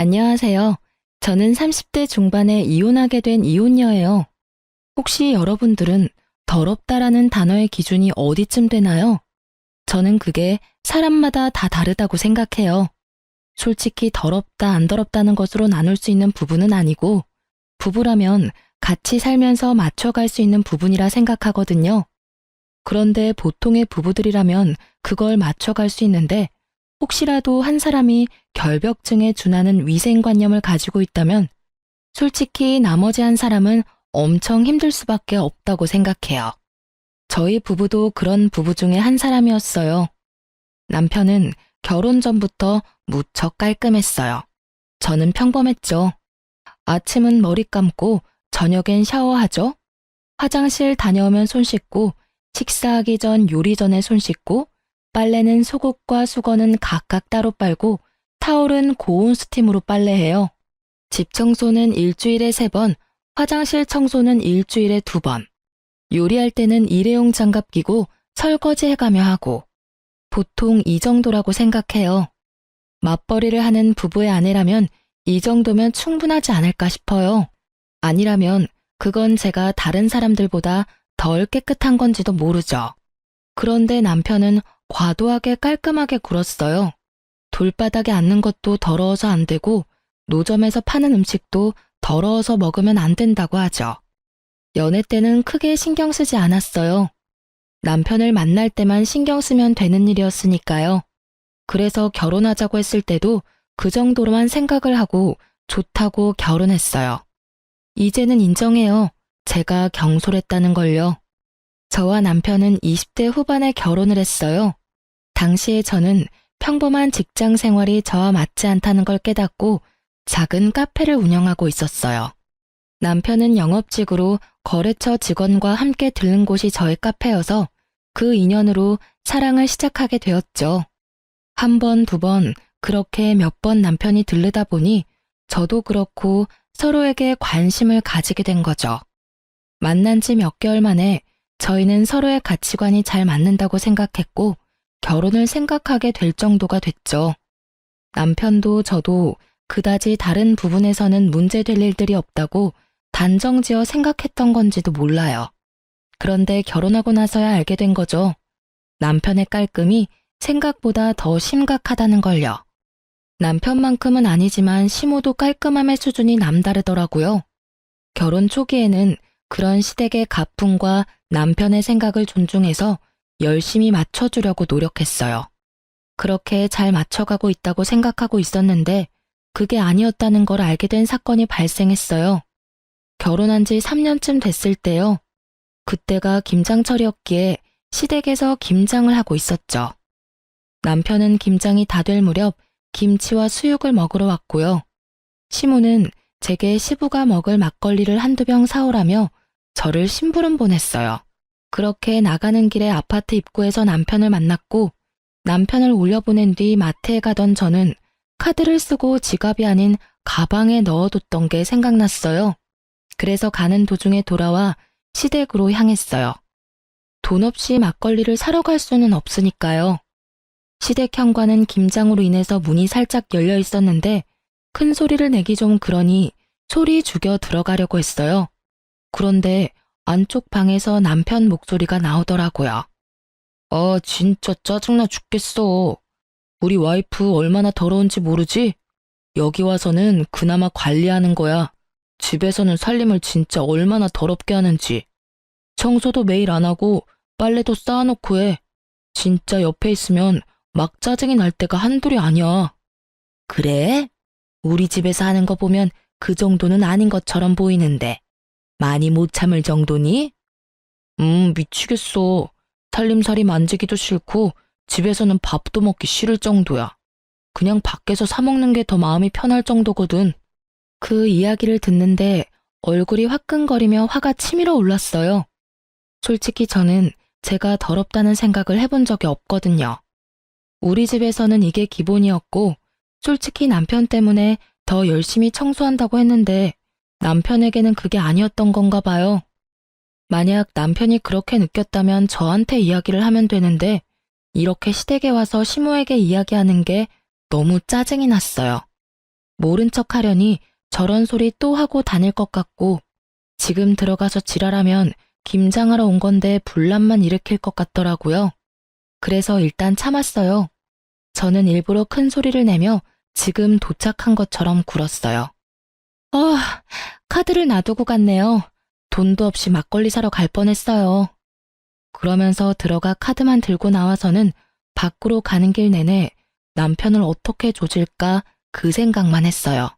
안녕하세요. 저는 30대 중반에 이혼하게 된 이혼녀예요. 혹시 여러분들은 더럽다라는 단어의 기준이 어디쯤 되나요? 저는 그게 사람마다 다 다르다고 생각해요. 솔직히 더럽다, 안 더럽다는 것으로 나눌 수 있는 부분은 아니고, 부부라면 같이 살면서 맞춰갈 수 있는 부분이라 생각하거든요. 그런데 보통의 부부들이라면 그걸 맞춰갈 수 있는데, 혹시라도 한 사람이 결벽증에 준하는 위생관념을 가지고 있다면 솔직히 나머지 한 사람은 엄청 힘들 수밖에 없다고 생각해요. 저희 부부도 그런 부부 중에 한 사람이었어요. 남편은 결혼 전부터 무척 깔끔했어요. 저는 평범했죠. 아침은 머리 감고 저녁엔 샤워하죠. 화장실 다녀오면 손 씻고 식사하기 전 요리 전에 손 씻고 빨래는 속옷과 수건은 각각 따로 빨고 타올은 고온 스팀으로 빨래해요. 집 청소는 일주일에 3번, 화장실 청소는 일주일에 2번. 요리할 때는 일회용 장갑 끼고 설거지 해가며 하고. 보통 이 정도라고 생각해요. 맞벌이를 하는 부부의 아내라면 이 정도면 충분하지 않을까 싶어요. 아니라면 그건 제가 다른 사람들보다 덜 깨끗한 건지도 모르죠. 그런데 남편은 과도하게 깔끔하게 굴었어요. 돌바닥에 앉는 것도 더러워서 안 되고 노점에서 파는 음식도 더러워서 먹으면 안 된다고 하죠. 연애 때는 크게 신경 쓰지 않았어요. 남편을 만날 때만 신경 쓰면 되는 일이었으니까요. 그래서 결혼하자고 했을 때도 그 정도로만 생각을 하고 좋다고 결혼했어요. 이제는 인정해요. 제가 경솔했다는 걸요. 저와 남편은 20대 후반에 결혼을 했어요. 당시에 저는 평범한 직장 생활이 저와 맞지 않다는 걸 깨닫고 작은 카페를 운영하고 있었어요. 남편은 영업직으로 거래처 직원과 함께 들른 곳이 저의 카페여서 그 인연으로 사랑을 시작하게 되었죠. 한 번, 2번, 그렇게 몇 번 남편이 들르다 보니 저도 그렇고 서로에게 관심을 가지게 된 거죠. 만난 지 몇 개월 만에 저희는 서로의 가치관이 잘 맞는다고 생각했고 결혼을 생각하게 될 정도가 됐죠. 남편도 저도 그다지 다른 부분에서는 문제될 일들이 없다고 단정지어 생각했던 건지도 몰라요. 그런데 결혼하고 나서야 알게 된 거죠. 남편의 깔끔이 생각보다 더 심각하다는 걸요. 남편만큼은 아니지만 시모도 깔끔함의 수준이 남다르더라고요. 결혼 초기에는 그런 시댁의 가풍과 남편의 생각을 존중해서 열심히 맞춰주려고 노력했어요. 그렇게 잘 맞춰가고 있다고 생각하고 있었는데 그게 아니었다는 걸 알게 된 사건이 발생했어요. 결혼한 지 3년쯤 됐을 때요. 그때가 김장철이었기에 시댁에서 김장을 하고 있었죠. 남편은 김장이 다 될 무렵 김치와 수육을 먹으러 왔고요. 시모는 제게 시부가 먹을 막걸리를 1~2병 사오라며 저를 심부름 보냈어요. 그렇게 나가는 길에 아파트 입구에서 남편을 만났고 남편을 올려보낸 뒤 마트에 가던 저는 카드를 쓰고 지갑이 아닌 가방에 넣어뒀던 게 생각났어요. 그래서 가는 도중에 돌아와 시댁으로 향했어요. 돈 없이 막걸리를 사러 갈 수는 없으니까요. 시댁 현관은 김장으로 인해서 문이 살짝 열려 있었는데 큰 소리를 내기 좀 그러니 소리 죽여 들어가려고 했어요. 그런데 안쪽 방에서 남편 목소리가 나오더라고요. 아, 진짜 짜증나 죽겠어. 우리 와이프 얼마나 더러운지 모르지? 여기 와서는 그나마 관리하는 거야. 집에서는 살림을 진짜 얼마나 더럽게 하는지. 청소도 매일 안 하고 빨래도 쌓아놓고 해. 진짜 옆에 있으면 막 짜증이 날 때가 한둘이 아니야. 그래? 우리 집에서 하는 거 보면 그 정도는 아닌 것처럼 보이는데. 많이 못 참을 정도니? 미치겠어. 살림살이 만지기도 싫고 집에서는 밥도 먹기 싫을 정도야. 그냥 밖에서 사 먹는 게 더 마음이 편할 정도거든. 그 이야기를 듣는데 얼굴이 화끈거리며 화가 치밀어 올랐어요. 솔직히 저는 제가 더럽다는 생각을 해본 적이 없거든요. 우리 집에서는 이게 기본이었고 솔직히 남편 때문에 더 열심히 청소한다고 했는데 남편에게는 그게 아니었던 건가 봐요. 만약 남편이 그렇게 느꼈다면 저한테 이야기를 하면 되는데 이렇게 시댁에 와서 시모에게 이야기하는 게 너무 짜증이 났어요. 모른 척 하려니 저런 소리 또 하고 다닐 것 같고 지금 들어가서 지랄하면 김장하러 온 건데 분란만 일으킬 것 같더라고요. 그래서 일단 참았어요. 저는 일부러 큰 소리를 내며 지금 도착한 것처럼 굴었어요. 카드를 놔두고 갔네요. 돈도 없이 막걸리 사러 갈 뻔했어요. 그러면서 들어가 카드만 들고 나와서는 밖으로 가는 길 내내 남편을 어떻게 조질까 그 생각만 했어요.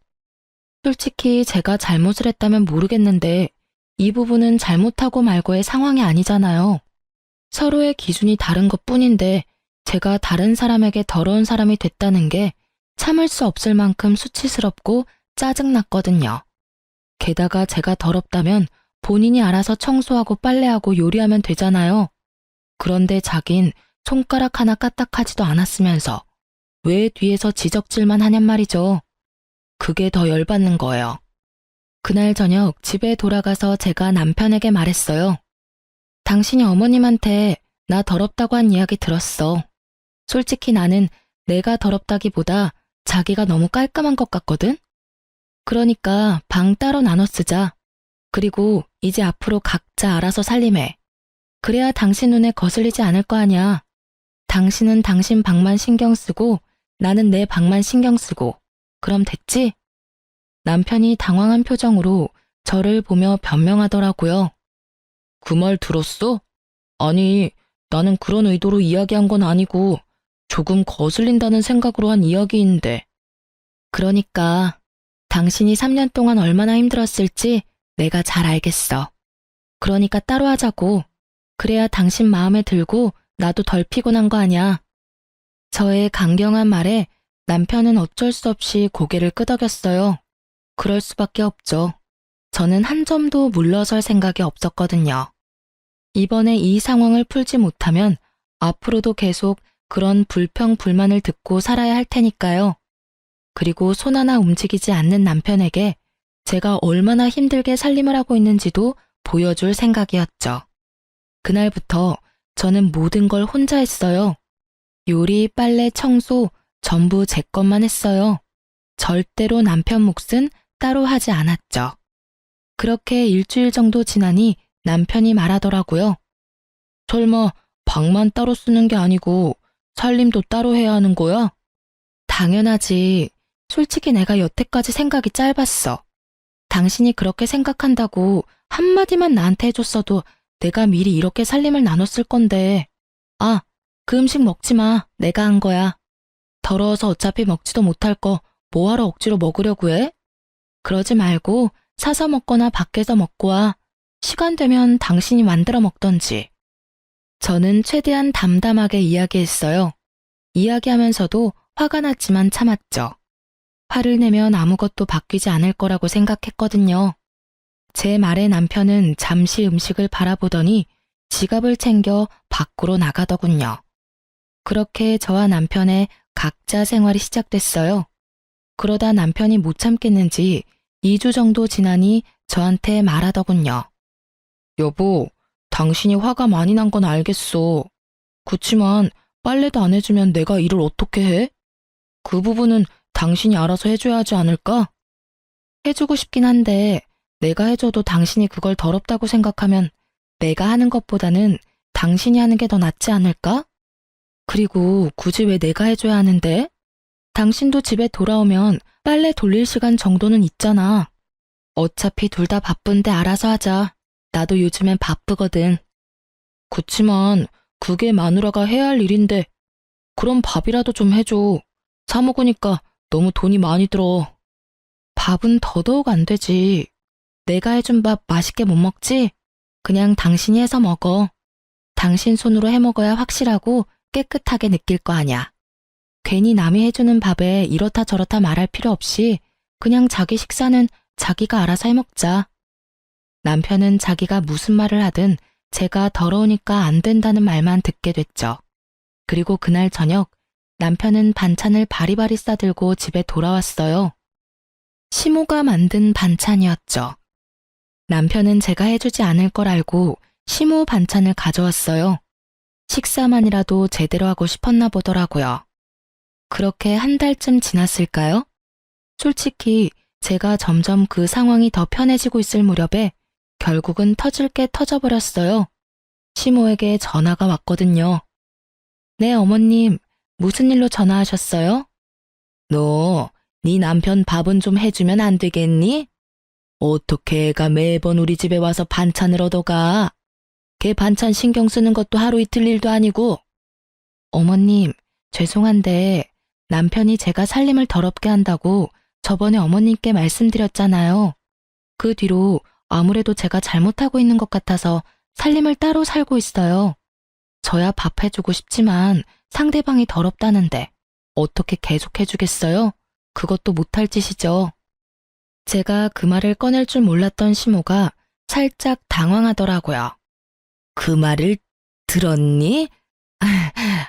솔직히 제가 잘못을 했다면 모르겠는데 이 부분은 잘못하고 말고의 상황이 아니잖아요. 서로의 기준이 다른 것뿐인데 제가 다른 사람에게 더러운 사람이 됐다는 게 참을 수 없을 만큼 수치스럽고 짜증났거든요. 게다가 제가 더럽다면 본인이 알아서 청소하고 빨래하고 요리하면 되잖아요. 그런데 자긴 손가락 하나 까딱하지도 않았으면서 왜 뒤에서 지적질만 하냔 말이죠. 그게 더 열받는 거예요. 그날 저녁 집에 돌아가서 제가 남편에게 말했어요. 당신이 어머님한테 나 더럽다고 한 이야기 들었어. 솔직히 나는 내가 더럽다기보다 자기가 너무 깔끔한 것 같거든? 그러니까 방 따로 나눠 쓰자. 그리고 이제 앞으로 각자 알아서 살림해. 그래야 당신 눈에 거슬리지 않을 거 아냐. 당신은 당신 방만 신경 쓰고 나는 내 방만 신경 쓰고. 그럼 됐지? 남편이 당황한 표정으로 저를 보며 변명하더라고요. 그 말 들었어? 아니, 나는 그런 의도로 이야기한 건 아니고 조금 거슬린다는 생각으로 한 이야기인데. 그러니까 당신이 3년 동안 얼마나 힘들었을지 내가 잘 알겠어. 그러니까 따로 하자고. 그래야 당신 마음에 들고 나도 덜 피곤한 거 아냐. 저의 강경한 말에 남편은 어쩔 수 없이 고개를 끄덕였어요. 그럴 수밖에 없죠. 저는 한 점도 물러설 생각이 없었거든요. 이번에 이 상황을 풀지 못하면 앞으로도 계속 그런 불평불만을 듣고 살아야 할 테니까요. 그리고 손 하나 움직이지 않는 남편에게 제가 얼마나 힘들게 살림을 하고 있는지도 보여줄 생각이었죠. 그날부터 저는 모든 걸 혼자 했어요. 요리, 빨래, 청소 전부 제 것만 했어요. 절대로 남편 몫은 따로 하지 않았죠. 그렇게 일주일 정도 지나니 남편이 말하더라고요. 설마 방만 따로 쓰는 게 아니고 살림도 따로 해야 하는 거야? 당연하지. 솔직히 내가 여태까지 생각이 짧았어. 당신이 그렇게 생각한다고 한마디만 나한테 해줬어도 내가 미리 이렇게 살림을 나눴을 건데. 아, 그 음식 먹지 마. 내가 한 거야. 더러워서 어차피 먹지도 못할 거 뭐하러 억지로 먹으려고 해? 그러지 말고 사서 먹거나 밖에서 먹고 와. 시간 되면 당신이 만들어 먹던지. 저는 최대한 담담하게 이야기했어요. 이야기하면서도 화가 났지만 참았죠. 화를 내면 아무것도 바뀌지 않을 거라고 생각했거든요. 제 말에 남편은 잠시 음식을 바라보더니 지갑을 챙겨 밖으로 나가더군요. 그렇게 저와 남편의 각자 생활이 시작됐어요. 그러다 남편이 못 참겠는지 2주 정도 지나니 저한테 말하더군요. 여보, 당신이 화가 많이 난 건 알겠어. 그치만 빨래도 안 해주면 내가 일을 어떻게 해? 그 부분은 당신이 알아서 해줘야 하지 않을까? 해주고 싶긴 한데 내가 해줘도 당신이 그걸 더럽다고 생각하면 내가 하는 것보다는 당신이 하는 게 더 낫지 않을까? 그리고 굳이 왜 내가 해줘야 하는데? 당신도 집에 돌아오면 빨래 돌릴 시간 정도는 있잖아. 어차피 둘 다 바쁜데 알아서 하자. 나도 요즘엔 바쁘거든. 그치만 그게 마누라가 해야 할 일인데 그럼 밥이라도 좀 해줘. 사 먹으니까 너무 돈이 많이 들어. 밥은 더더욱 안 되지. 내가 해준 밥 맛있게 못 먹지? 그냥 당신이 해서 먹어. 당신 손으로 해 먹어야 확실하고 깨끗하게 느낄 거 아냐. 괜히 남이 해주는 밥에 이렇다 저렇다 말할 필요 없이 그냥 자기 식사는 자기가 알아서 해 먹자. 남편은 자기가 무슨 말을 하든 제가 더러우니까 안 된다는 말만 듣게 됐죠. 그리고 그날 저녁 남편은 반찬을 바리바리 싸들고 집에 돌아왔어요. 시모가 만든 반찬이었죠. 남편은 제가 해주지 않을 걸 알고 시모 반찬을 가져왔어요. 식사만이라도 제대로 하고 싶었나 보더라고요. 그렇게 한 달쯤 지났을까요? 솔직히 제가 점점 그 상황이 더 편해지고 있을 무렵에 결국은 터질 게 터져버렸어요. 시모에게 전화가 왔거든요. 네, 어머님, 무슨 일로 전화하셨어요? 너, 네 남편 밥은 좀 해주면 안 되겠니? 어떻게 애가 매번 우리 집에 와서 반찬을 얻어가? 걔 반찬 신경 쓰는 것도 하루 이틀 일도 아니고. 어머님, 죄송한데 남편이 제가 살림을 더럽게 한다고 저번에 어머님께 말씀드렸잖아요. 그 뒤로 아무래도 제가 잘못하고 있는 것 같아서 살림을 따로 살고 있어요. 저야 밥 해주고 싶지만 상대방이 더럽다는데 어떻게 계속 해주겠어요? 그것도 못할 짓이죠. 제가 그 말을 꺼낼 줄 몰랐던 시모가 살짝 당황하더라고요. 그 말을 들었니?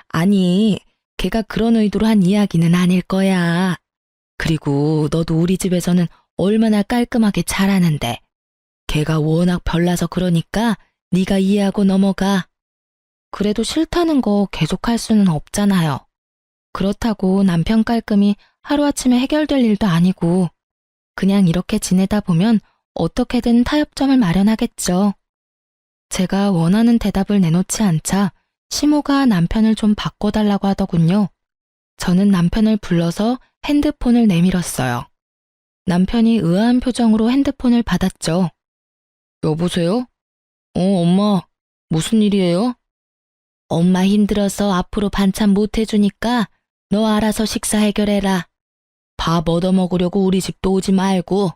아니, 걔가 그런 의도로 한 이야기는 아닐 거야. 그리고 너도 우리 집에서는 얼마나 깔끔하게 잘하는데. 걔가 워낙 별나서 그러니까 네가 이해하고 넘어가. 그래도 싫다는 거 계속할 수는 없잖아요. 그렇다고 남편 깔끔이 하루아침에 해결될 일도 아니고 그냥 이렇게 지내다 보면 어떻게든 타협점을 마련하겠죠. 제가 원하는 대답을 내놓지 않자 시모가 남편을 좀 바꿔달라고 하더군요. 저는 남편을 불러서 핸드폰을 내밀었어요. 남편이 의아한 표정으로 핸드폰을 받았죠. 여보세요? 엄마, 무슨 일이에요? 엄마 힘들어서 앞으로 반찬 못 해주니까 너 알아서 식사 해결해라. 밥 얻어먹으려고 우리 집도 오지 말고.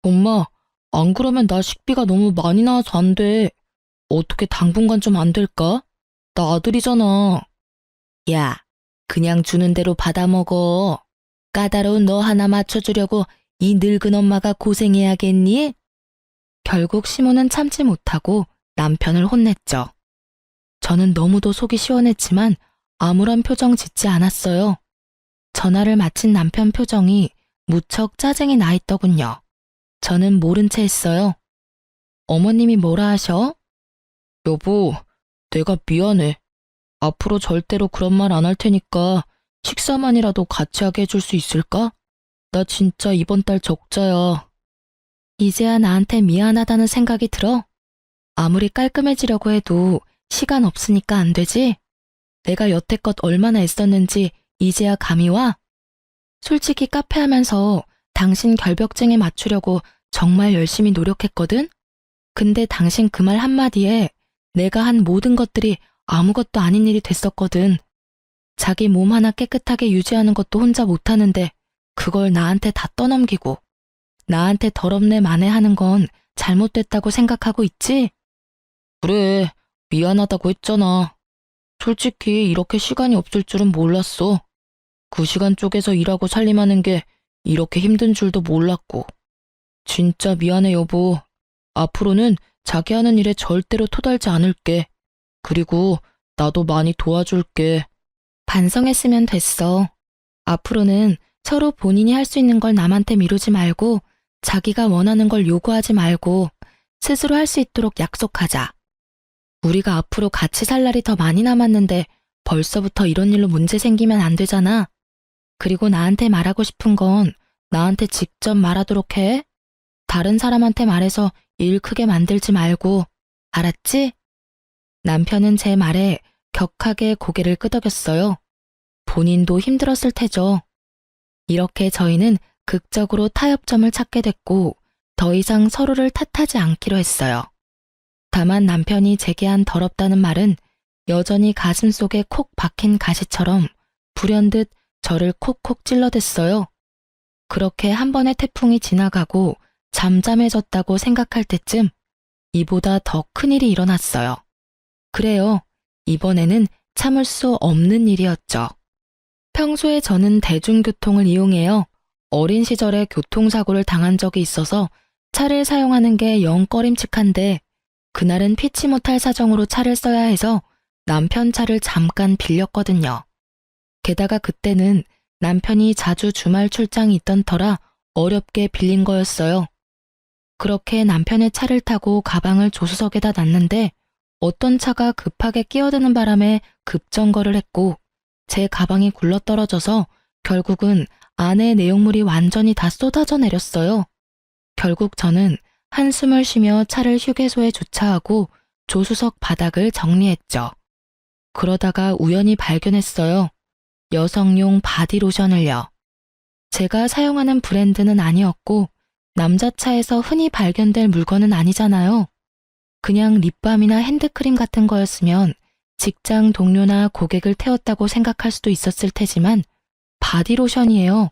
엄마, 안 그러면 나 식비가 너무 많이 나와서 안 돼. 어떻게 당분간 좀 안 될까? 나 아들이잖아. 야, 그냥 주는 대로 받아 먹어. 까다로운 너 하나 맞춰주려고 이 늙은 엄마가 고생해야겠니? 결국 시모는 참지 못하고 남편을 혼냈죠. 저는 너무도 속이 시원했지만 아무런 표정 짓지 않았어요. 전화를 마친 남편 표정이 무척 짜증이 나 있더군요. 저는 모른 채 했어요. 어머님이 뭐라 하셔? 여보, 내가 미안해. 앞으로 절대로 그런 말 안 할 테니까 식사만이라도 같이 하게 해줄 수 있을까? 나 진짜 이번 달 적자야. 이제야 나한테 미안하다는 생각이 들어? 아무리 깔끔해지려고 해도 시간 없으니까 안 되지? 내가 여태껏 얼마나 애썼는지 이제야 감이 와? 솔직히 카페 하면서 당신 결벽증에 맞추려고 정말 열심히 노력했거든? 근데 당신 그 말 한마디에 내가 한 모든 것들이 아무것도 아닌 일이 됐었거든. 자기 몸 하나 깨끗하게 유지하는 것도 혼자 못하는데 그걸 나한테 다 떠넘기고 나한테 더럽네 만회하는 건 잘못됐다고 생각하고 있지? 그래, 미안하다고 했잖아. 솔직히 이렇게 시간이 없을 줄은 몰랐어. 그 시간 쪼개서 일하고 살림하는 게 이렇게 힘든 줄도 몰랐고. 진짜 미안해, 여보. 앞으로는 자기 하는 일에 절대로 토달지 않을게. 그리고 나도 많이 도와줄게. 반성했으면 됐어. 앞으로는 서로 본인이 할 수 있는 걸 남한테 미루지 말고 자기가 원하는 걸 요구하지 말고 스스로 할 수 있도록 약속하자. 우리가 앞으로 같이 살 날이 더 많이 남았는데 벌써부터 이런 일로 문제 생기면 안 되잖아. 그리고 나한테 말하고 싶은 건 나한테 직접 말하도록 해. 다른 사람한테 말해서 일 크게 만들지 말고. 알았지? 남편은 제 말에 격하게 고개를 끄덕였어요. 본인도 힘들었을 테죠. 이렇게 저희는 극적으로 타협점을 찾게 됐고 더 이상 서로를 탓하지 않기로 했어요. 다만 남편이 제게 한 더럽다는 말은 여전히 가슴속에 콕 박힌 가시처럼 불현듯 저를 콕콕 찔러댔어요. 그렇게 한 번의 태풍이 지나가고 잠잠해졌다고 생각할 때쯤 이보다 더 큰일이 일어났어요. 그래요. 이번에는 참을 수 없는 일이었죠. 평소에 저는 대중교통을 이용해요. 어린 시절에 교통사고를 당한 적이 있어서 차를 사용하는 게 영 꺼림칙한데 그날은 피치 못할 사정으로 차를 써야 해서 남편 차를 잠깐 빌렸거든요. 게다가 그때는 남편이 자주 주말 출장이 있던 터라 어렵게 빌린 거였어요. 그렇게 남편의 차를 타고 가방을 조수석에다 놨는데 어떤 차가 급하게 끼어드는 바람에 급정거를 했고 제 가방이 굴러떨어져서 결국은 안에 내용물이 완전히 다 쏟아져 내렸어요. 결국 저는 한숨을 쉬며 차를 휴게소에 주차하고 조수석 바닥을 정리했죠. 그러다가 우연히 발견했어요. 여성용 바디로션을요. 제가 사용하는 브랜드는 아니었고 남자 차에서 흔히 발견될 물건은 아니잖아요. 그냥 립밤이나 핸드크림 같은 거였으면 직장 동료나 고객을 태웠다고 생각할 수도 있었을 테지만 바디로션이에요.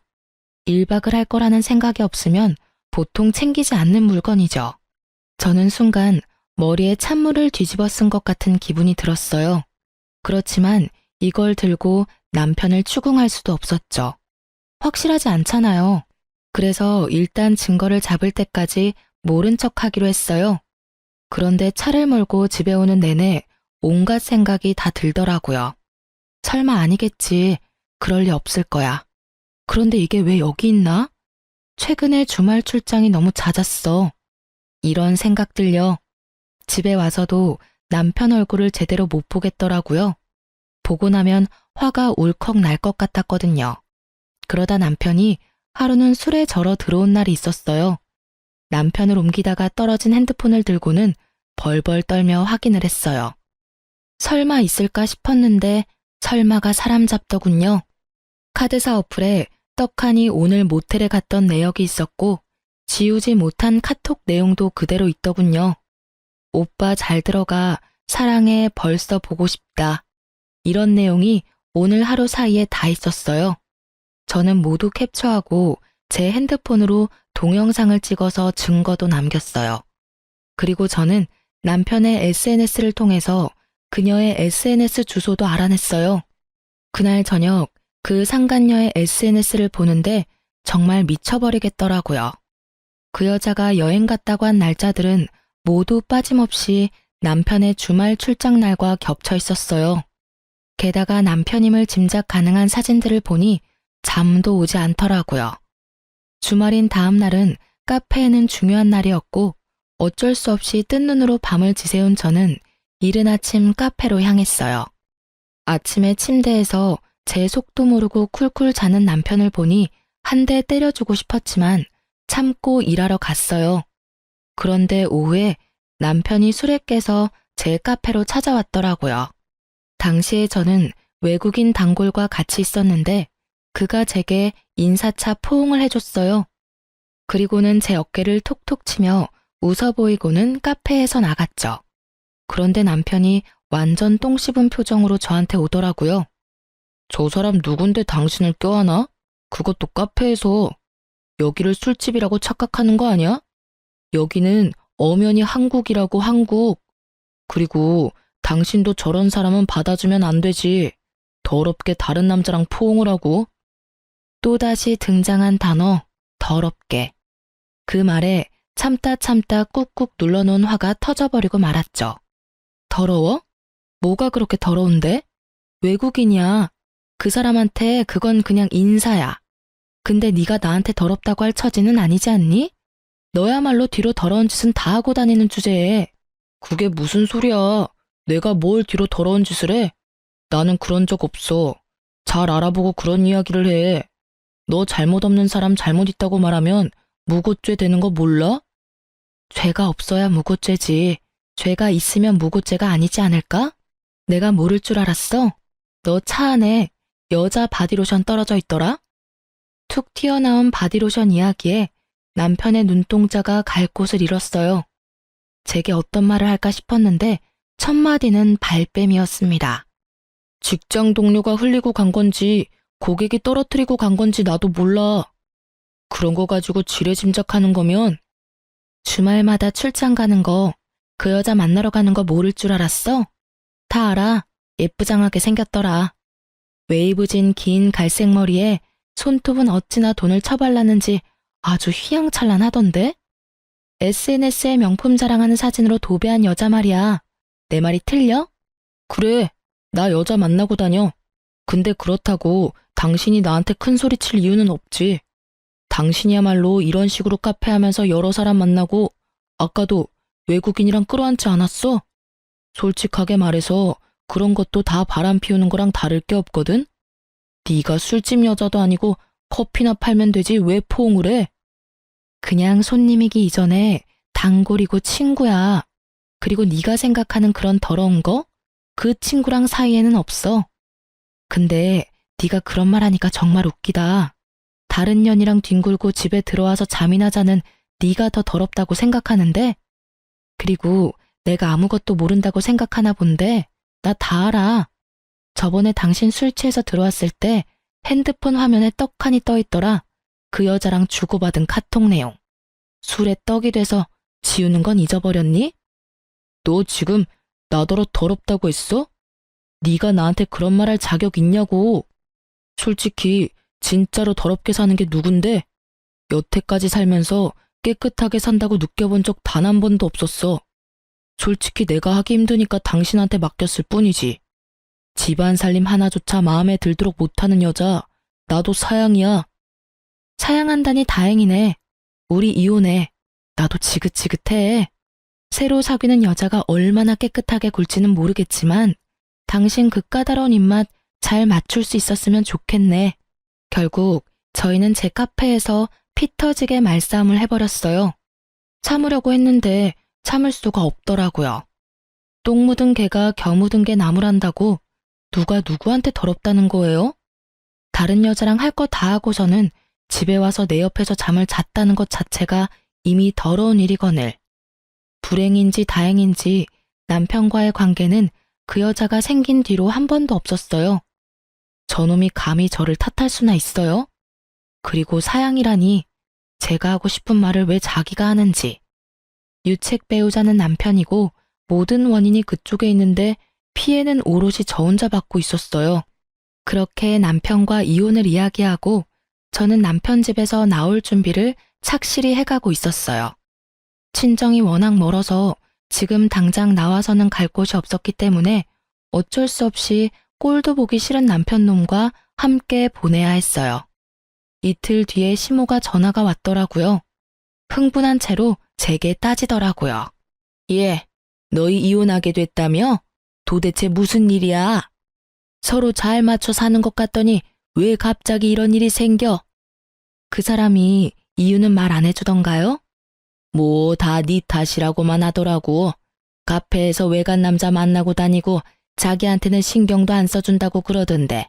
1박을 할 거라는 생각이 없으면 보통 챙기지 않는 물건이죠. 저는 순간 머리에 찬물을 뒤집어 쓴 것 같은 기분이 들었어요. 그렇지만 이걸 들고 남편을 추궁할 수도 없었죠. 확실하지 않잖아요. 그래서 일단 증거를 잡을 때까지 모른 척 하기로 했어요. 그런데 차를 몰고 집에 오는 내내 온갖 생각이 다 들더라고요. 설마 아니겠지. 그럴 리 없을 거야. 그런데 이게 왜 여기 있나? 최근에 주말 출장이 너무 잦았어. 이런 생각들요. 집에 와서도 남편 얼굴을 제대로 못 보겠더라고요. 보고 나면 화가 울컥 날 것 같았거든요. 그러다 남편이 하루는 술에 절어 들어온 날이 있었어요. 남편을 옮기다가 떨어진 핸드폰을 들고는 벌벌 떨며 확인을 했어요. 설마 있을까 싶었는데 설마가 사람 잡더군요. 카드사 어플에 떡하니 오늘 모텔에 갔던 내역이 있었고 지우지 못한 카톡 내용도 그대로 있더군요. 오빠 잘 들어가, 사랑해, 벌써 보고 싶다. 이런 내용이 오늘 하루 사이에 다 있었어요. 저는 모두 캡처하고 제 핸드폰으로 동영상을 찍어서 증거도 남겼어요. 그리고 저는 남편의 SNS를 통해서 그녀의 SNS 주소도 알아냈어요. 그날 저녁 그 상간녀의 SNS를 보는데 정말 미쳐버리겠더라고요. 그 여자가 여행 갔다고 한 날짜들은 모두 빠짐없이 남편의 주말 출장 날과 겹쳐 있었어요. 게다가 남편임을 짐작 가능한 사진들을 보니 잠도 오지 않더라고요. 주말인 다음 날은 카페에는 중요한 날이었고 어쩔 수 없이 뜬 눈으로 밤을 지새운 저는 이른 아침 카페로 향했어요. 아침에 침대에서 제 속도 모르고 쿨쿨 자는 남편을 보니 한 대 때려주고 싶었지만 참고 일하러 갔어요. 그런데 오후에 남편이 술에 깨서 제 카페로 찾아왔더라고요. 당시에 저는 외국인 단골과 같이 있었는데 그가 제게 인사차 포옹을 해줬어요. 그리고는 제 어깨를 톡톡 치며 웃어 보이고는 카페에서 나갔죠. 그런데 남편이 완전 똥 씹은 표정으로 저한테 오더라고요. 저 사람 누군데 당신을 껴안아? 그것도 카페에서. 여기를 술집이라고 착각하는 거 아니야? 여기는 엄연히 한국이라고, 한국. 그리고 당신도 저런 사람은 받아주면 안 되지. 더럽게 다른 남자랑 포옹을 하고. 또다시 등장한 단어, 더럽게. 그 말에 참다 꾹꾹 눌러놓은 화가 터져버리고 말았죠. 더러워? 뭐가 그렇게 더러운데? 외국인이야. 그 사람한테 그건 그냥 인사야. 근데 네가 나한테 더럽다고 할 처지는 아니지 않니? 너야말로 뒤로 더러운 짓은 다 하고 다니는 주제에. 그게 무슨 소리야. 내가 뭘 뒤로 더러운 짓을 해? 나는 그런 적 없어. 잘 알아보고 그런 이야기를 해. 너 잘못 없는 사람 잘못 있다고 말하면 무고죄 되는 거 몰라? 죄가 없어야 무고죄지. 죄가 있으면 무고죄가 아니지 않을까? 내가 모를 줄 알았어? 너 차 안에 여자 바디로션 떨어져 있더라? 툭 튀어나온 바디로션 이야기에 남편의 눈동자가 갈 곳을 잃었어요. 제게 어떤 말을 할까 싶었는데 첫 마디는 발뺌이었습니다. 직장 동료가 흘리고 간 건지 고객이 떨어뜨리고 간 건지 나도 몰라. 그런 거 가지고 지레짐작하는 거면 주말마다 출장 가는 거, 그 여자 만나러 가는 거 모를 줄 알았어? 다 알아. 예쁘장하게 생겼더라. 웨이브진 긴 갈색 머리에 손톱은 어찌나 돈을 쳐발랐는지 아주 휘황찬란하던데? SNS에 명품 자랑하는 사진으로 도배한 여자 말이야. 내 말이 틀려? 그래, 나 여자 만나고 다녀. 근데 그렇다고 당신이 나한테 큰 소리 칠 이유는 없지. 당신이야말로 이런 식으로 카페 하면서 여러 사람 만나고 아까도 외국인이랑 끌어안지 않았어? 솔직하게 말해서 그런 것도 다 바람 피우는 거랑 다를 게 없거든? 네가 술집 여자도 아니고 커피나 팔면 되지 왜 포옹을 해? 그냥 손님이기 이전에 단골이고 친구야. 그리고 네가 생각하는 그런 더러운 거? 그 친구랑 사이에는 없어. 근데 네가 그런 말 하니까 정말 웃기다. 다른 년이랑 뒹굴고 집에 들어와서 잠이나 자는 네가 더 더럽다고 생각하는데? 그리고 내가 아무것도 모른다고 생각하나 본데 나 다 알아. 저번에 당신 술 취해서 들어왔을 때 핸드폰 화면에 떡하니 떠 있더라. 그 여자랑 주고받은 카톡 내용. 술에 떡이 돼서 지우는 건 잊어버렸니? 너 지금 나더러 더럽다고 했어? 네가 나한테 그런 말 할 자격 있냐고. 솔직히 진짜로 더럽게 사는 게 누군데? 여태까지 살면서 깨끗하게 산다고 느껴본 적 단 한 번도 없었어. 솔직히 내가 하기 힘드니까 당신한테 맡겼을 뿐이지. 집안 살림 하나조차 마음에 들도록 못하는 여자, 나도 사양이야. 사양한다니 다행이네. 우리 이혼해. 나도 지긋지긋해. 새로 사귀는 여자가 얼마나 깨끗하게 굴지는 모르겠지만 당신 그 까다로운 입맛 잘 맞출 수 있었으면 좋겠네. 결국 저희는 제 카페에서 피 터지게 말싸움을 해버렸어요. 참으려고 했는데 참을 수가 없더라고요. 똥 묻은 개가 겨 묻은 개 나무란다고 누가 누구한테 더럽다는 거예요? 다른 여자랑 할 거 다 하고서는 집에 와서 내 옆에서 잠을 잤다는 것 자체가 이미 더러운 일이거늘. 불행인지 다행인지 남편과의 관계는 그 여자가 생긴 뒤로 한 번도 없었어요. 저놈이 감히 저를 탓할 수나 있어요? 그리고 사양이라니 제가 하고 싶은 말을 왜 자기가 하는지. 유책 배우자는 남편이고 모든 원인이 그쪽에 있는데 피해는 오롯이 저 혼자 받고 있었어요. 그렇게 남편과 이혼을 이야기하고 저는 남편 집에서 나올 준비를 착실히 해가고 있었어요. 친정이 워낙 멀어서 지금 당장 나와서는 갈 곳이 없었기 때문에 어쩔 수 없이 꼴도 보기 싫은 남편놈과 함께 보내야 했어요. 이틀 뒤에 시모가 전화가 왔더라고요. 흥분한 채로 제게 따지더라고요. 예, 너희 이혼하게 됐다며? 도대체 무슨 일이야? 서로 잘 맞춰 사는 것 같더니 왜 갑자기 이런 일이 생겨? 그 사람이 이유는 말 안 해주던가요? 뭐 다 네 탓이라고만 하더라고. 카페에서 외간 남자 만나고 다니고 자기한테는 신경도 안 써준다고 그러던데.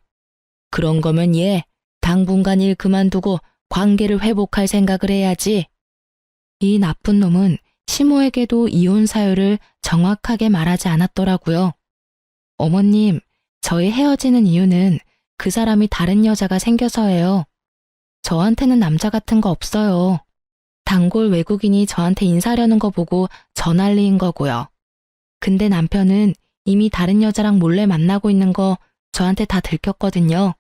그런 거면 얘 당분간 일 그만두고 관계를 회복할 생각을 해야지. 이 나쁜 놈은 시모에게도 이혼 사유를 정확하게 말하지 않았더라고요. 어머님, 저희 헤어지는 이유는 그 사람이 다른 여자가 생겨서예요. 저한테는 남자 같은 거 없어요. 단골 외국인이 저한테 인사하려는 거 보고 전화리인 거고요. 근데 남편은 이미 다른 여자랑 몰래 만나고 있는 거 저한테 다 들켰거든요.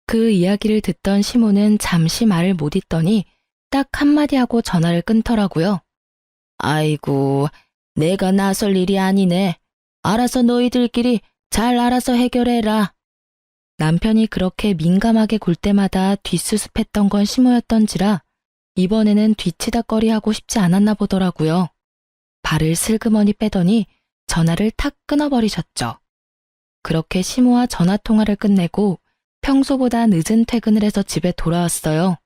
그 이야기를 듣던 시모는 잠시 말을 못 잇더니 딱 한마디 하고 전화를 끊더라고요. 아이고, 내가 나설 일이 아니네. 알아서 너희들끼리 잘 알아서 해결해라. 남편이 그렇게 민감하게 굴 때마다 뒷수습했던 건 시모였던지라 이번에는 뒤치다꺼리하고 싶지 않았나 보더라고요. 발을 슬그머니 빼더니 전화를 탁 끊어버리셨죠. 그렇게 시모와 전화통화를 끝내고 평소보다 늦은 퇴근을 해서 집에 돌아왔어요.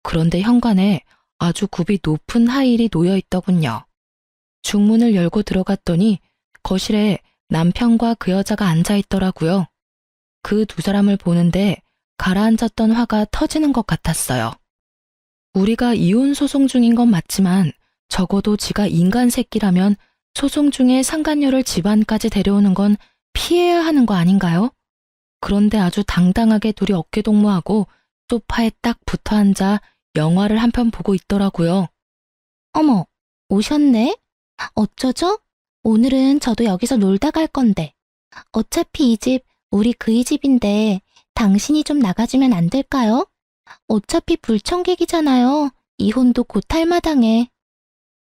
그런데 현관에 아주 굽이 높은 하일이 놓여 있더군요. 중문을 열고 들어갔더니 거실에 남편과 그 여자가 앉아 있더라고요. 그 두 사람을 보는데 가라앉았던 화가 터지는 것 같았어요. 우리가 이혼 소송 중인 건 맞지만 적어도 지가 인간 새끼라면 소송 중에 상간녀를 집안까지 데려오는 건 피해야 하는 거 아닌가요? 그런데 아주 당당하게 둘이 어깨동무하고 소파에 딱 붙어 앉아 영화를 한 편 보고 있더라고요. 어머, 오셨네? 어쩌죠? 오늘은 저도 여기서 놀다 갈 건데. 어차피 이 집 우리 그이 집인데 당신이 좀 나가주면 안 될까요? 어차피 불청객이잖아요. 이혼도 곧 할 마당에.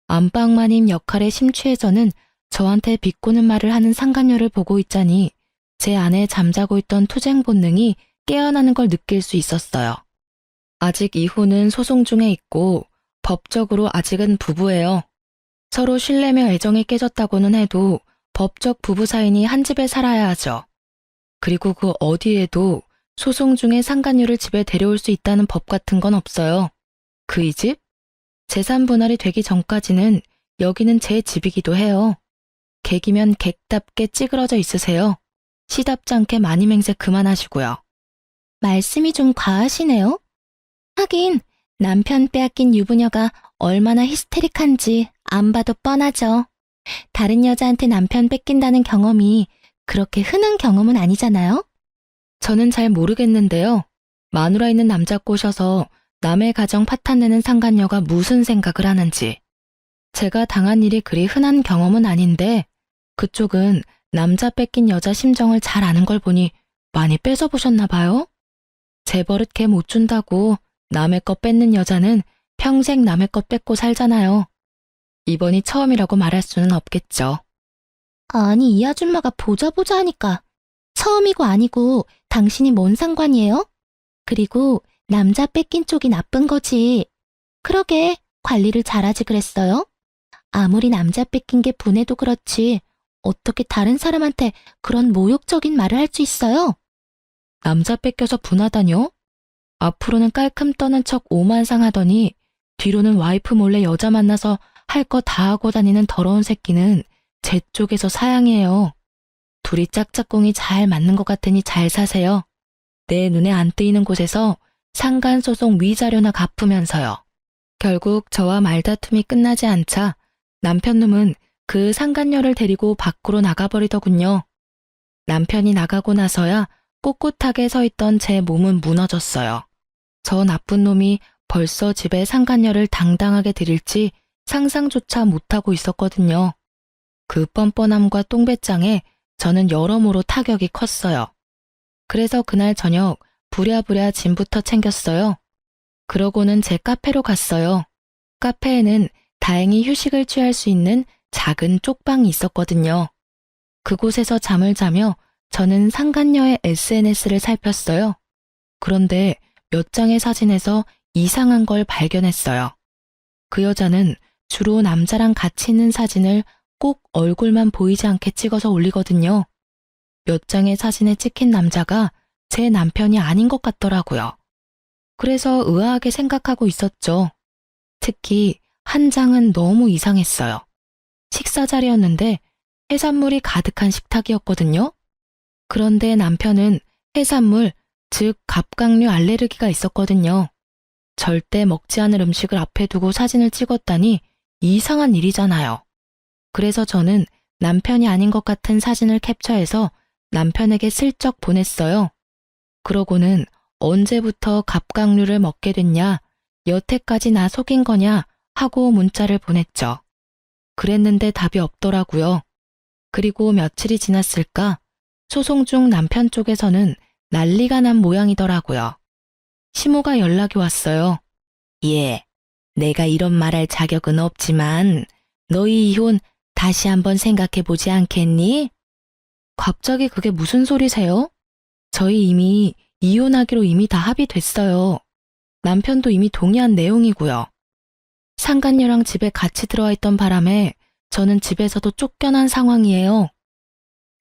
안방마님 역할에 심취해서는 저한테 비꼬는 말을 하는 상간녀를 보고 있자니 제 안에 잠자고 있던 투쟁 본능이 깨어나는 걸 느낄 수 있었어요. 아직 이혼은 소송 중에 있고 법적으로 아직은 부부예요. 서로 신뢰며 애정이 깨졌다고는 해도 법적 부부 사이니 한 집에 살아야 하죠. 그리고 그 어디에도 소송 중에 상간녀를 집에 데려올 수 있다는 법 같은 건 없어요. 그이 집? 재산 분할이 되기 전까지는 여기는 제 집이기도 해요. 객이면 객답게 찌그러져 있으세요. 시답지 않게 마니맹세 그만하시고요. 말씀이 좀 과하시네요. 하긴 남편 빼앗긴 유부녀가 얼마나 히스테릭한지 안 봐도 뻔하죠. 다른 여자한테 남편 뺏긴다는 경험이 그렇게 흔한 경험은 아니잖아요? 저는 잘 모르겠는데요. 마누라 있는 남자 꼬셔서 남의 가정 파탄내는 상간녀가 무슨 생각을 하는지. 제가 당한 일이 그리 흔한 경험은 아닌데 그쪽은 남자 뺏긴 여자 심정을 잘 아는 걸 보니 많이 뺏어보셨나 봐요? 제 버릇 개 못 준다고 남의 것 뺏는 여자는 평생 남의 것 뺏고 살잖아요. 이번이 처음이라고 말할 수는 없겠죠. 아니, 이 아줌마가 보자 하니까 처음이고 아니고 당신이 뭔 상관이에요? 그리고 남자 뺏긴 쪽이 나쁜 거지. 그러게 관리를 잘하지 그랬어요? 아무리 남자 뺏긴 게 분해도 그렇지 어떻게 다른 사람한테 그런 모욕적인 말을 할 수 있어요? 남자 뺏겨서 분하다뇨? 앞으로는 깔끔 떠는 척 오만상하더니 뒤로는 와이프 몰래 여자 만나서 할 거 다 하고 다니는 더러운 새끼는 제 쪽에서 사양이에요. 둘이 짝짝꿍이 잘 맞는 것 같으니 잘 사세요. 내 눈에 안 띄이는 곳에서 상간소송 위자료나 갚으면서요. 결국 저와 말다툼이 끝나지 않자 남편놈은 그 상간녀를 데리고 밖으로 나가버리더군요. 남편이 나가고 나서야 꼿꼿하게 서 있던 제 몸은 무너졌어요. 저 나쁜 놈이 벌써 집에 상간녀를 당당하게 들일지 상상조차 못하고 있었거든요. 그 뻔뻔함과 똥배짱에 저는 여러모로 타격이 컸어요. 그래서 그날 저녁 부랴부랴 짐부터 챙겼어요. 그러고는 제 카페로 갔어요. 카페에는 다행히 휴식을 취할 수 있는 작은 쪽방이 있었거든요. 그곳에서 잠을 자며 저는 상간녀의 SNS를 살폈어요. 그런데 몇 장의 사진에서 이상한 걸 발견했어요. 그 여자는 주로 남자랑 같이 있는 사진을 꼭 얼굴만 보이지 않게 찍어서 올리거든요. 몇 장의 사진에 찍힌 남자가 제 남편이 아닌 것 같더라고요. 그래서 의아하게 생각하고 있었죠. 특히 한 장은 너무 이상했어요. 식사 자리였는데 해산물이 가득한 식탁이었거든요. 그런데 남편은 해산물, 즉 갑각류 알레르기가 있었거든요. 절대 먹지 않을 음식을 앞에 두고 사진을 찍었다니 이상한 일이잖아요. 그래서 저는 남편이 아닌 것 같은 사진을 캡처해서 남편에게 슬쩍 보냈어요. 그러고는 언제부터 갑각류를 먹게 됐냐, 여태까지 나 속인 거냐 하고 문자를 보냈죠. 그랬는데 답이 없더라고요. 그리고 며칠이 지났을까 소송 중 남편 쪽에서는 난리가 난 모양이더라고요. 시모가 연락이 왔어요. 예, 내가 이런 말할 자격은 없지만 너희 이혼 다시 한번 생각해보지 않겠니? 갑자기 그게 무슨 소리세요? 저희 이미 이혼하기로 이미 다 합의됐어요. 남편도 이미 동의한 내용이고요. 상간녀랑 집에 같이 들어와 있던 바람에 저는 집에서도 쫓겨난 상황이에요.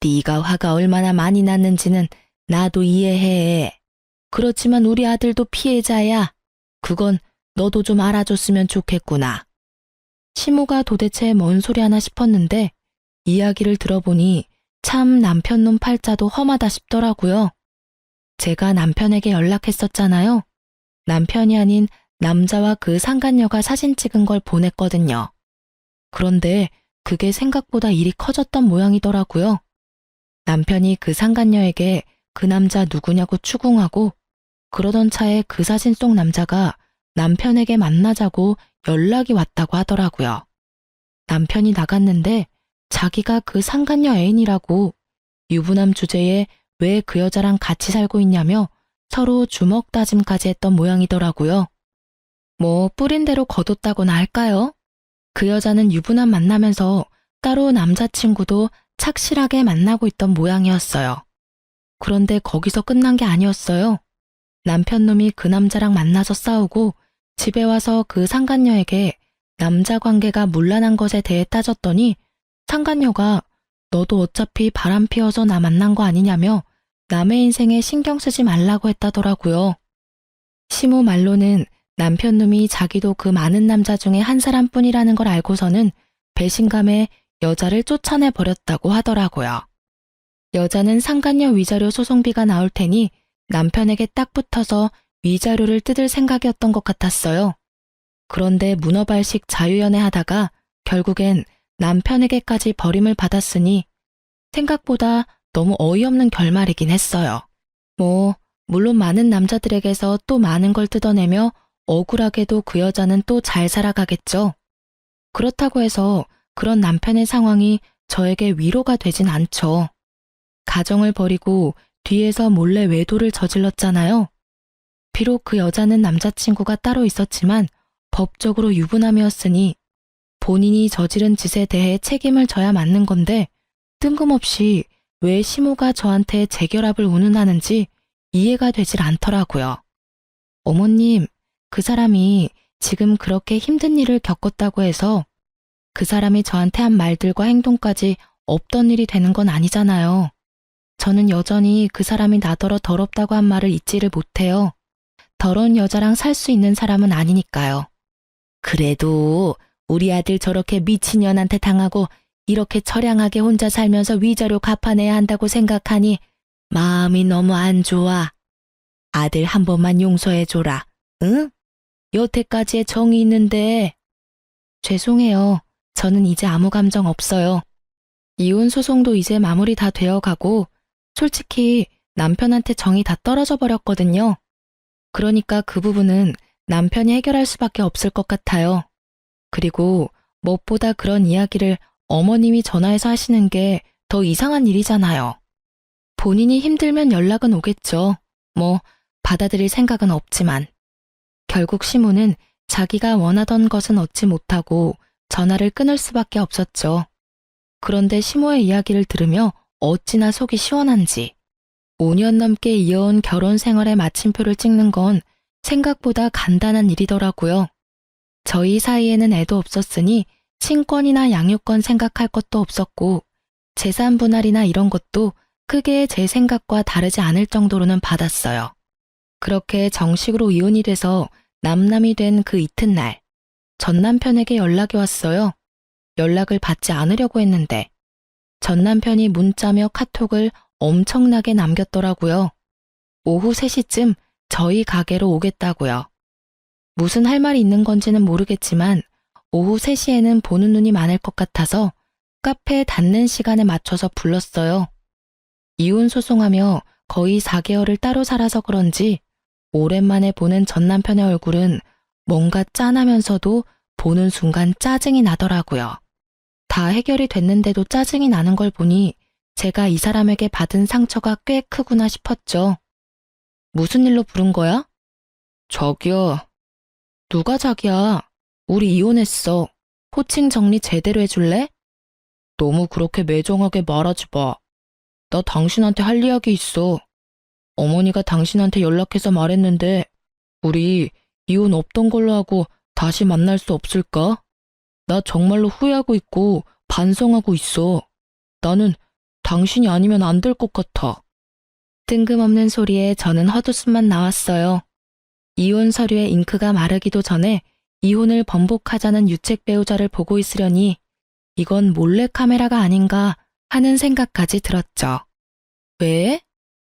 네가 화가 얼마나 많이 났는지는 나도 이해해. 그렇지만 우리 아들도 피해자야. 그건 너도 좀 알아줬으면 좋겠구나. 시모가 도대체 뭔 소리 하나 싶었는데 이야기를 들어보니 참 남편놈 팔자도 험하다 싶더라고요. 제가 남편에게 연락했었잖아요. 남편이 아닌 남자와 그 상간녀가 사진 찍은 걸 보냈거든요. 그런데 그게 생각보다 일이 커졌던 모양이더라고요. 남편이 그 상간녀에게 그 남자 누구냐고 추궁하고 그러던 차에 그 사진 속 남자가 남편에게 만나자고 연락이 왔다고 하더라고요. 남편이 나갔는데 자기가 그 상간녀 애인이라고 유부남 주제에 왜 그 여자랑 같이 살고 있냐며 서로 주먹 다짐까지 했던 모양이더라고요. 뭐 뿌린 대로 거뒀다고나 할까요? 그 여자는 유부남 만나면서 따로 남자친구도 착실하게 만나고 있던 모양이었어요. 그런데 거기서 끝난 게 아니었어요. 남편놈이 그 남자랑 만나서 싸우고 집에 와서 그 상간녀에게 남자 관계가 문란한 것에 대해 따졌더니 상간녀가 너도 어차피 바람 피워서 나 만난 거 아니냐며 남의 인생에 신경 쓰지 말라고 했다더라고요. 시모 말로는 남편 놈이 자기도 그 많은 남자 중에 한 사람뿐이라는 걸 알고서는 배신감에 여자를 쫓아내 버렸다고 하더라고요. 여자는 상간녀 위자료 소송비가 나올 테니 남편에게 딱 붙어서 위자료를 뜯을 생각이었던 것 같았어요. 그런데 문어발식 자유연애 하다가 결국엔 남편에게까지 버림을 받았으니 생각보다 너무 어이없는 결말이긴 했어요. 물론 많은 남자들에게서 또 많은 걸 뜯어내며 억울하게도 그 여자는 또 잘 살아가겠죠. 그렇다고 해서 그런 남편의 상황이 저에게 위로가 되진 않죠. 가정을 버리고 뒤에서 몰래 외도를 저질렀잖아요. 비록 그 여자는 남자친구가 따로 있었지만 법적으로 유부남이었으니 본인이 저지른 짓에 대해 책임을 져야 맞는 건데 뜬금없이 왜 시모가 저한테 재결합을 운운하는지 이해가 되질 않더라고요. 어머님, 그 사람이 지금 그렇게 힘든 일을 겪었다고 해서 그 사람이 저한테 한 말들과 행동까지 없던 일이 되는 건 아니잖아요. 저는 여전히 그 사람이 나더러 더럽다고 한 말을 잊지를 못해요. 더러운 여자랑 살 수 있는 사람은 아니니까요. 그래도 우리 아들 저렇게 미친년한테 당하고 이렇게 처량하게 혼자 살면서 위자료 갚아내야 한다고 생각하니 마음이 너무 안 좋아. 아들 한 번만 용서해줘라. 응? 여태까지의 정이 있는데. 죄송해요. 저는 이제 아무 감정 없어요. 이혼 소송도 이제 마무리 다 되어가고 솔직히 남편한테 정이 다 떨어져 버렸거든요. 그러니까 그 부분은 남편이 해결할 수밖에 없을 것 같아요. 그리고 무엇보다 그런 이야기를 어머님이 전화해서 하시는 게 더 이상한 일이잖아요. 본인이 힘들면 연락은 오겠죠. 받아들일 생각은 없지만. 결국 시모는 자기가 원하던 것은 얻지 못하고 전화를 끊을 수밖에 없었죠. 그런데 시모의 이야기를 들으며 어찌나 속이 시원한지. 5년 넘게 이어온 결혼 생활의 마침표를 찍는 건 생각보다 간단한 일이더라고요. 저희 사이에는 애도 없었으니 친권이나 양육권 생각할 것도 없었고 재산 분할이나 이런 것도 크게 제 생각과 다르지 않을 정도로는 받았어요. 그렇게 정식으로 이혼이 돼서 남남이 된 그 이튿날 전 남편에게 연락이 왔어요. 연락을 받지 않으려고 했는데 전 남편이 문자며 카톡을 엄청나게 남겼더라고요. 오후 3시쯤 저희 가게로 오겠다고요. 무슨 할 말이 있는 건지는 모르겠지만 오후 3시에는 보는 눈이 많을 것 같아서 카페 닫는 시간에 맞춰서 불렀어요. 이혼 소송하며 거의 4개월을 따로 살아서 그런지 오랜만에 보는 전 남편의 얼굴은 뭔가 짠하면서도 보는 순간 짜증이 나더라고요. 다 해결이 됐는데도 짜증이 나는 걸 보니 제가 이 사람에게 받은 상처가 꽤 크구나 싶었죠. 무슨 일로 부른 거야? 저기요. 누가 자기야? 우리 이혼했어. 호칭 정리 제대로 해줄래? 너무 그렇게 매정하게 말하지 마. 나 당신한테 할 이야기 있어. 어머니가 당신한테 연락해서 말했는데 우리 이혼 없던 걸로 하고 다시 만날 수 없을까? 나 정말로 후회하고 있고 반성하고 있어. 나는 당신이 아니면 안 될 것 같아. 뜬금없는 소리에 저는 헛웃음만 나왔어요. 이혼 서류의 잉크가 마르기도 전에 이혼을 번복하자는 유책 배우자를 보고 있으려니 이건 몰래카메라가 아닌가 하는 생각까지 들었죠. 왜?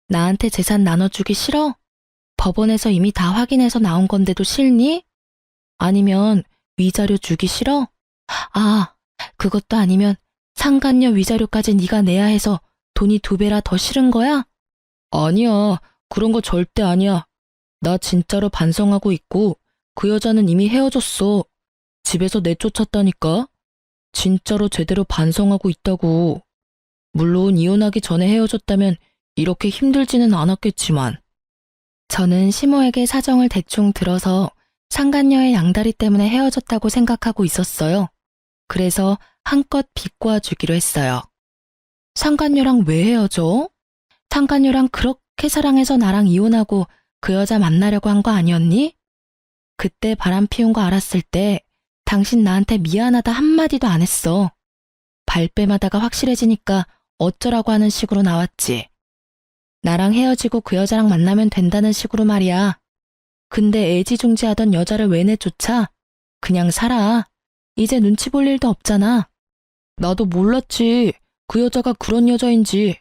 나한테 재산 나눠주기 싫어? 법원에서 이미 다 확인해서 나온 건데도 싫니? 아니면 위자료 주기 싫어? 그것도 아니면 상간녀 위자료까지 네가 내야 해서 돈이 2배라 더 싫은 거야? 아니야, 그런 거 절대 아니야. 나 진짜로 반성하고 있고 그 여자는 이미 헤어졌어. 집에서 내쫓았다니까. 진짜로 제대로 반성하고 있다고. 물론 이혼하기 전에 헤어졌다면 이렇게 힘들지는 않았겠지만. 저는 시모에게 사정을 대충 들어서 상간녀의 양다리 때문에 헤어졌다고 생각하고 있었어요. 그래서 한껏 비꼬아주기로 했어요. 상간녀랑 왜 헤어져? 상간녀랑 그렇게 사랑해서 나랑 이혼하고 그 여자 만나려고 한 거 아니었니? 그때 바람 피운 거 알았을 때 당신 나한테 미안하다 한마디도 안 했어. 발뺌하다가 확실해지니까 어쩌라고 하는 식으로 나왔지. 나랑 헤어지고 그 여자랑 만나면 된다는 식으로 말이야. 근데 애지중지하던 여자를 왜 내쫓아? 그냥 살아. 이제 눈치 볼 일도 없잖아. 나도 몰랐지. 그 여자가 그런 여자인지.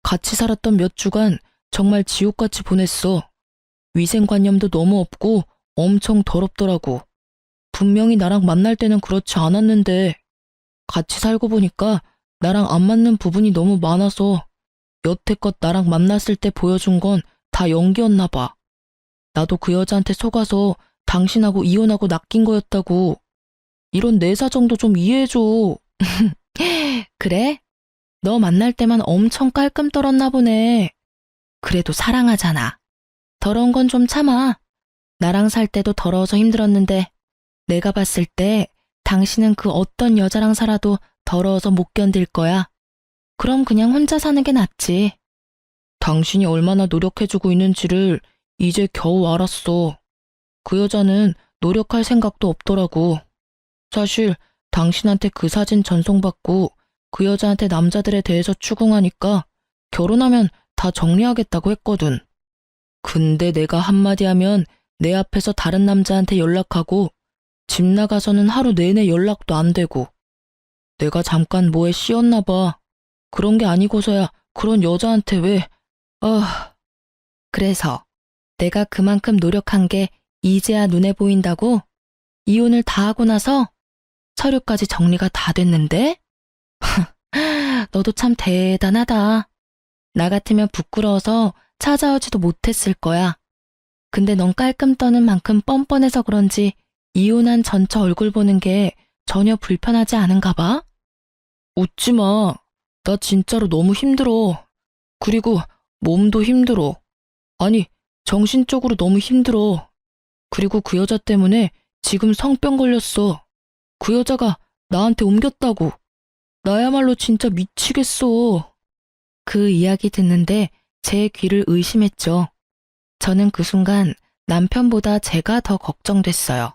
같이 살았던 몇 주간 정말 지옥같이 보냈어. 위생관념도 너무 없고 엄청 더럽더라고. 분명히 나랑 만날 때는 그렇지 않았는데 같이 살고 보니까 나랑 안 맞는 부분이 너무 많아서 여태껏 나랑 만났을 때 보여준 건 다 연기였나 봐. 나도 그 여자한테 속아서 당신하고 이혼하고 낚인 거였다고. 이런 내 사정도 좀 이해해줘. 그래? 너 만날 때만 엄청 깔끔 떨었나 보네. 그래도 사랑하잖아. 더러운 건 좀 참아. 나랑 살 때도 더러워서 힘들었는데 내가 봤을 때 당신은 그 어떤 여자랑 살아도 더러워서 못 견딜 거야. 그럼 그냥 혼자 사는 게 낫지. 당신이 얼마나 노력해주고 있는지를 이제 겨우 알았어. 그 여자는 노력할 생각도 없더라고. 사실 당신한테 그 사진 전송받고 그 여자한테 남자들에 대해서 추궁하니까 결혼하면 다 정리하겠다고 했거든. 근데 내가 한마디 하면 내 앞에서 다른 남자한테 연락하고 집 나가서는 하루 내내 연락도 안 되고. 내가 잠깐 뭐에 씌었나 봐. 그런 게 아니고서야 그런 여자한테 왜... 그래서 내가 그만큼 노력한 게 이제야 눈에 보인다고? 이혼을 다 하고 나서 서류까지 정리가 다 됐는데? 너도 참 대단하다. 나 같으면 부끄러워서 찾아오지도 못했을 거야. 근데 넌 깔끔 떠는 만큼 뻔뻔해서 그런지 이혼한 전처 얼굴 보는 게 전혀 불편하지 않은가 봐? 웃지 마. 나 진짜로 너무 힘들어. 그리고 몸도 힘들어. 아니, 정신적으로 너무 힘들어. 그리고 그 여자 때문에 지금 성병 걸렸어. 그 여자가 나한테 옮겼다고. 나야말로 진짜 미치겠어. 그 이야기 듣는데 제 귀를 의심했죠. 저는 그 순간 남편보다 제가 더 걱정됐어요.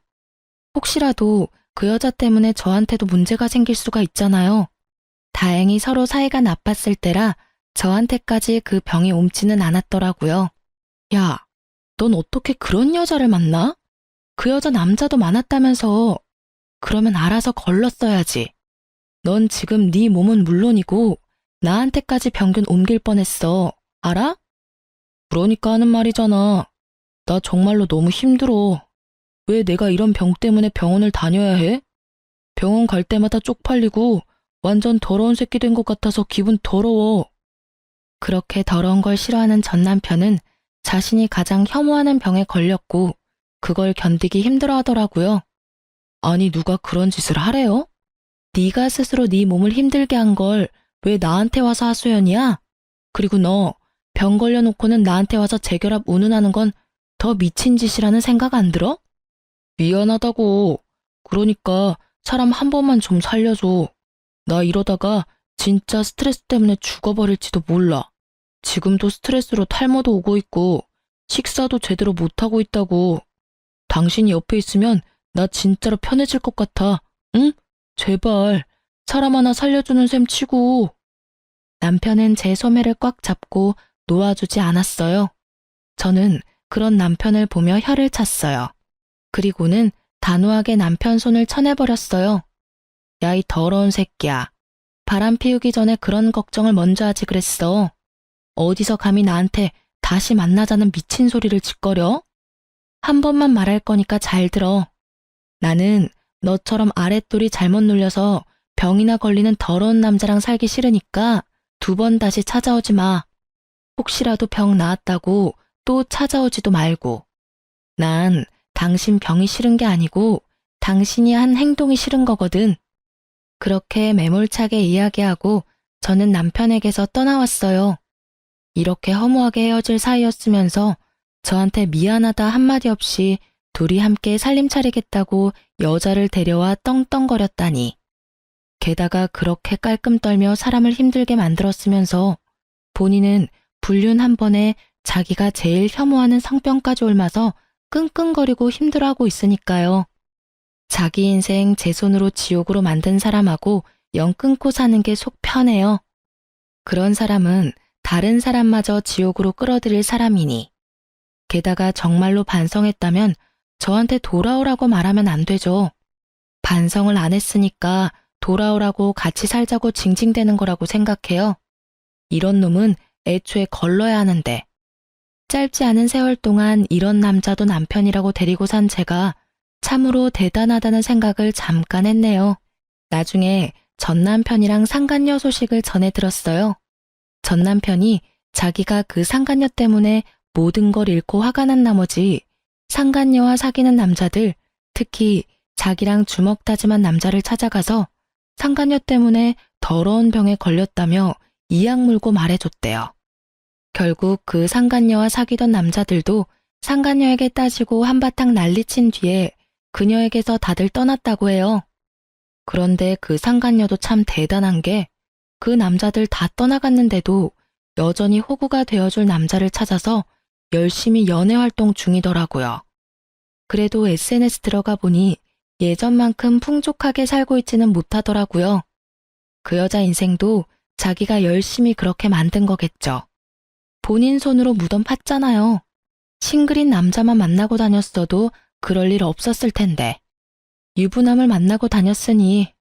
혹시라도 그 여자 때문에 저한테도 문제가 생길 수가 있잖아요. 다행히 서로 사이가 나빴을 때라 저한테까지 그 병이 옮지는 않았더라고요. 야, 넌 어떻게 그런 여자를 만나? 그 여자 남자도 많았다면서. 그러면 알아서 걸렀어야지. 넌 지금 네 몸은 물론이고 나한테까지 병균 옮길 뻔했어. 알아? 그러니까 하는 말이잖아. 나 정말로 너무 힘들어. 왜 내가 이런 병 때문에 병원을 다녀야 해? 병원 갈 때마다 쪽팔리고 완전 더러운 새끼 된 것 같아서 기분 더러워. 그렇게 더러운 걸 싫어하는 전 남편은 자신이 가장 혐오하는 병에 걸렸고 그걸 견디기 힘들어 하더라고요. 아니 누가 그런 짓을 하래요? 네가 스스로 네 몸을 힘들게 한 걸 왜 나한테 와서 하소연이야? 그리고 너 병 걸려놓고는 나한테 와서 재결합 운운하는 건 더 미친 짓이라는 생각 안 들어? 미안하다고. 그러니까 사람 한 번만 좀 살려줘. 나 이러다가 진짜 스트레스 때문에 죽어버릴지도 몰라. 지금도 스트레스로 탈모도 오고 있고 식사도 제대로 못하고 있다고. 당신이 옆에 있으면 나 진짜로 편해질 것 같아. 응? 제발 사람 하나 살려주는 셈 치고. 남편은 제 소매를 꽉 잡고 놓아주지 않았어요. 저는 그런 남편을 보며 혀를 찼어요. 그리고는 단호하게 남편 손을 쳐내버렸어요. 야, 이 더러운 새끼야. 바람 피우기 전에 그런 걱정을 먼저 하지 그랬어. 어디서 감히 나한테 다시 만나자는 미친 소리를 짓거려? 한 번만 말할 거니까 잘 들어. 나는 너처럼 아랫돌이 잘못 눌려서 병이나 걸리는 더러운 남자랑 살기 싫으니까 2번 다시 찾아오지 마. 혹시라도 병 나았다고 또 찾아오지도 말고. 난 당신 병이 싫은 게 아니고 당신이 한 행동이 싫은 거거든. 그렇게 매몰차게 이야기하고 저는 남편에게서 떠나왔어요. 이렇게 허무하게 헤어질 사이였으면서 저한테 미안하다 한마디 없이 둘이 함께 살림 차리겠다고 여자를 데려와 떵떵거렸다니. 게다가 그렇게 깔끔 떨며 사람을 힘들게 만들었으면서 본인은 불륜 한 번에 자기가 제일 혐오하는 성병까지 옮아서 끙끙거리고 힘들어하고 있으니까요. 자기 인생 제 손으로 지옥으로 만든 사람하고 영 끊고 사는 게 속 편해요. 그런 사람은 다른 사람마저 지옥으로 끌어들일 사람이니. 게다가 정말로 반성했다면 저한테 돌아오라고 말하면 안 되죠. 반성을 안 했으니까 돌아오라고 같이 살자고 징징대는 거라고 생각해요. 이런 놈은 애초에 걸러야 하는데. 짧지 않은 세월 동안 이런 남자도 남편이라고 데리고 산 제가 참으로 대단하다는 생각을 잠깐 했네요. 나중에 전 남편이랑 상간녀 소식을 전해 들었어요. 전 남편이 자기가 그 상간녀 때문에 모든 걸 잃고 화가 난 나머지 상간녀와 사귀는 남자들, 특히 자기랑 주먹 다짐한 남자를 찾아가서 상간녀 때문에 더러운 병에 걸렸다며 이악 물고 말해줬대요. 결국 그 상간녀와 사귀던 남자들도 상간녀에게 따지고 한바탕 난리친 뒤에 그녀에게서 다들 떠났다고 해요. 그런데 그 상간녀도 참 대단한 게 그 남자들 다 떠나갔는데도 여전히 호구가 되어줄 남자를 찾아서 열심히 연애 활동 중이더라고요. 그래도 SNS 들어가 보니 예전만큼 풍족하게 살고 있지는 못하더라고요. 그 여자 인생도 자기가 열심히 그렇게 만든 거겠죠. 본인 손으로 무덤 팠잖아요. 싱글인 남자만 만나고 다녔어도 그럴 일 없었을 텐데. 유부남을 만나고 다녔으니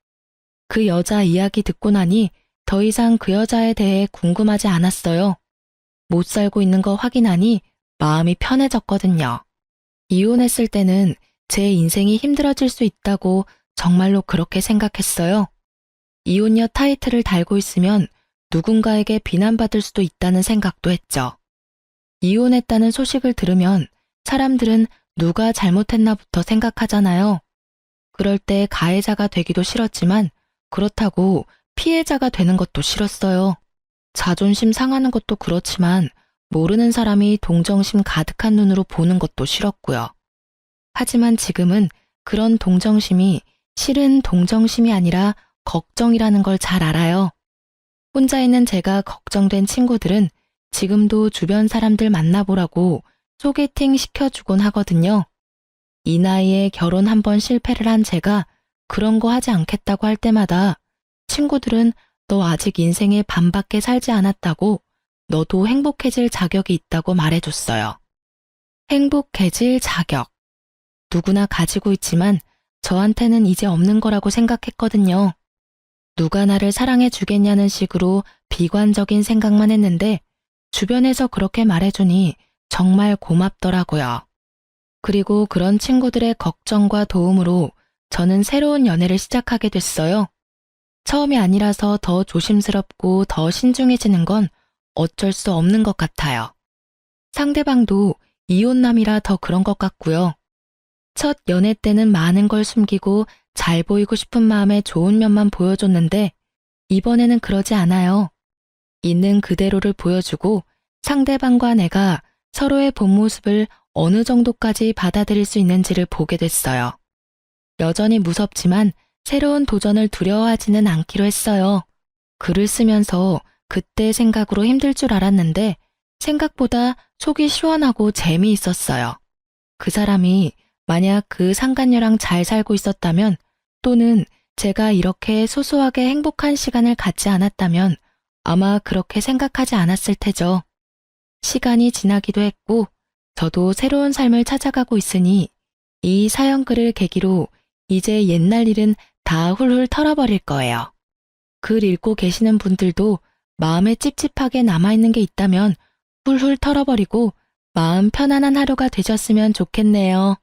그 여자 이야기 듣고 나니 더 이상 그 여자에 대해 궁금하지 않았어요. 못 살고 있는 거 확인하니 마음이 편해졌거든요. 이혼했을 때는 제 인생이 힘들어질 수 있다고 정말로 그렇게 생각했어요. 이혼녀 타이틀을 달고 있으면 누군가에게 비난받을 수도 있다는 생각도 했죠. 이혼했다는 소식을 들으면 사람들은 누가 잘못했나부터 생각하잖아요. 그럴 때 가해자가 되기도 싫었지만 그렇다고 피해자가 되는 것도 싫었어요. 자존심 상하는 것도 그렇지만 모르는 사람이 동정심 가득한 눈으로 보는 것도 싫었고요. 하지만 지금은 그런 동정심이 실은 동정심이 아니라 걱정이라는 걸 잘 알아요. 혼자 있는 제가 걱정된 친구들은 지금도 주변 사람들 만나보라고 소개팅 시켜주곤 하거든요. 이 나이에 결혼 한 번 실패를 한 제가 그런 거 하지 않겠다고 할 때마다 친구들은 너 아직 인생의 반밖에 살지 않았다고 너도 행복해질 자격이 있다고 말해줬어요. 행복해질 자격. 누구나 가지고 있지만 저한테는 이제 없는 거라고 생각했거든요. 누가 나를 사랑해 주겠냐는 식으로 비관적인 생각만 했는데 주변에서 그렇게 말해주니 정말 고맙더라고요. 그리고 그런 친구들의 걱정과 도움으로 저는 새로운 연애를 시작하게 됐어요. 처음이 아니라서 더 조심스럽고 더 신중해지는 건 어쩔 수 없는 것 같아요. 상대방도 이혼남이라 더 그런 것 같고요. 첫 연애 때는 많은 걸 숨기고 잘 보이고 싶은 마음에 좋은 면만 보여줬는데 이번에는 그러지 않아요. 있는 그대로를 보여주고 상대방과 내가 서로의 본 모습을 어느 정도까지 받아들일 수 있는지를 보게 됐어요. 여전히 무섭지만 새로운 도전을 두려워하지는 않기로 했어요. 글을 쓰면서 그때 생각으로 힘들 줄 알았는데 생각보다 속이 시원하고 재미있었어요. 그 사람이 만약 그 상간녀랑 잘 살고 있었다면 또는 제가 이렇게 소소하게 행복한 시간을 갖지 않았다면 아마 그렇게 생각하지 않았을 테죠. 시간이 지나기도 했고 저도 새로운 삶을 찾아가고 있으니 이 사연글을 계기로 이제 옛날 일은 다 훌훌 털어버릴 거예요. 글 읽고 계시는 분들도 마음에 찝찝하게 남아있는 게 있다면 훌훌 털어버리고 마음 편안한 하루가 되셨으면 좋겠네요.